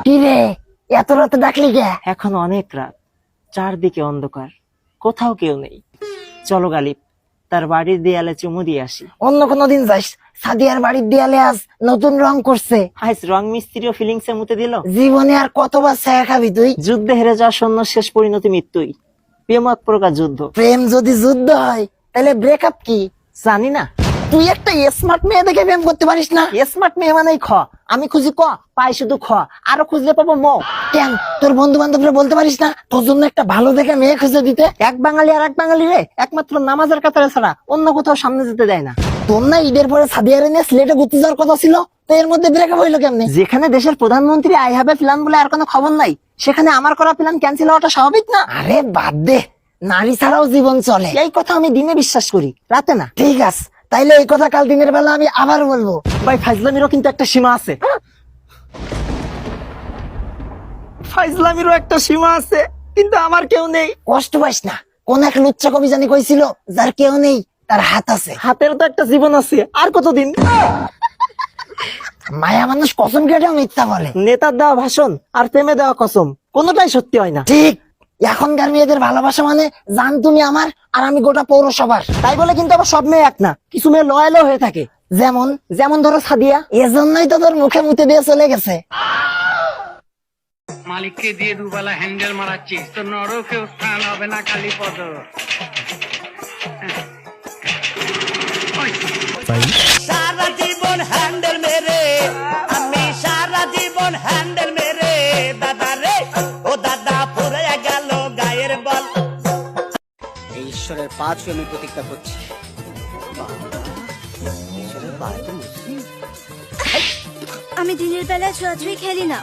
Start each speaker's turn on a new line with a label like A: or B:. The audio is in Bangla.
A: কি রে, এত রাতে ডাকলি কে?
B: এখন অনেক রাত, চারদিকে অন্ধকার, কোথাও কেউ নেই। চলো গালিব, তার বাড়ির দেয়ালে চুমু দিয়ে আসি।
A: অন্য কোনো দিন যাস, সাদিয়ার বাড়ির দেয়ালে আজ নতুন রং করছে।
B: আজ রং মিস্ত্রিও ফিলিংসে মুতে দিল।
A: জীবনে আর কতবার ছায়া খাবি তুই?
B: যুদ্ধে হেরে যাওয়া সৈন্য শেষ পরিণতি মৃত্যুই। প্রেম এক প্রকার যুদ্ধ।
A: প্রেম যদি যুদ্ধ হয় তাহলে ব্রেকআপ কি?
B: জানি না।
A: তুই একটা স্মার্ট মেয়ে দেখে প্রেম করতে পারিস না?
B: স্মার্ট মেয়ে মানেই খ, আমি খুঁজি ক, পাই শুধু খ, আরো খুঁজলে পাবো ম।
A: কেন তোর বন্ধু বান্ধবরা বলতে পারিস না তোর জন্য একটা ভালো দেখে মেয়ে খুঁজে দিতে?
B: এক বাঙালি আর এক বাঙালি রে একমাত্র নামাজের কাতারে ছাড়া অন্য কোথাও সামনে যেতে দেয় না।
A: তোর না ঈদের পরে সাদিয়ারে নিয়ে সিলেটে ঘুরতে যাওয়ার কথা ছিল, তো এর মধ্যে ব্রেকআপ হইলো কেমনে?
B: যেখানে দেশের প্রধানমন্ত্রী আই হ্যাভ এ প্ল্যান বলে আর কোনো খবর নাই, সেখানে আমার করা প্ল্যান ক্যান্সেল হওয়াটা স্বাভাবিক না?
A: আরে বাদ দে, নারী ছাড়াও জীবন চলে।
B: এই কথা আমি দিনে বিশ্বাস করি, রাতে না।
A: ঠিক আছে, তাইলে এই কথা কাল দিনের বেলা আমি আবার বলবো।
B: ভাই ফাইজলামিরও কিন্তু একটা সীমা আছে। ফাইজলামিরও একটা সীমা আছে, কিন্তু আমার কেউ নেই।
A: কষ্ট পাইস না, কোন এক লুচ্চা কবি জানি কইছিল, যার কেউ নেই তার হাত আছে।
B: হাতের তো একটা জীবন আছে, আর কতদিন?
A: মায়া মানুষ কসম কেটেও মিথ্যা বলে।
B: নেতার দেওয়া ভাষণ আর প্রেমে দেওয়া কসম কোনোটাই সত্যি হয় না।
A: ঠিক, এখনকার মেয়েদের ভালোবাসা মানে জান তুমি আমার আর আমি গোটা পৌরসভার।
B: তাই বলে কিন্তু আবার সব মেয়ে এক না, কিছু মেয়ে লয়ালও হয়ে থাকে।
A: যেমন
B: যেমন ধরো সাদিয়া।
A: এজন্যই তো তোর মুখে মুতে দিয়ে চলে গেছে।
C: মালিককে দিয়ে দুবেলা হ্যান্ডেল মারাচ্ছিস, তো নরকেও স্থান হবে না কালীপদ।
D: সারা জীবন হ্যান্ডেল মেরে, আমি সারা জীবন হ্যান্ডেল মেরে, দাদা রে ও দাদা পুরে গেল গায়ের বল।
E: এই ঈশ্বরের পা ছুঁয়ে আমি প্রতিজ্ঞা করছি,
F: আমি দিনের বেলা ছোঁয়াছুঁই খেলি না।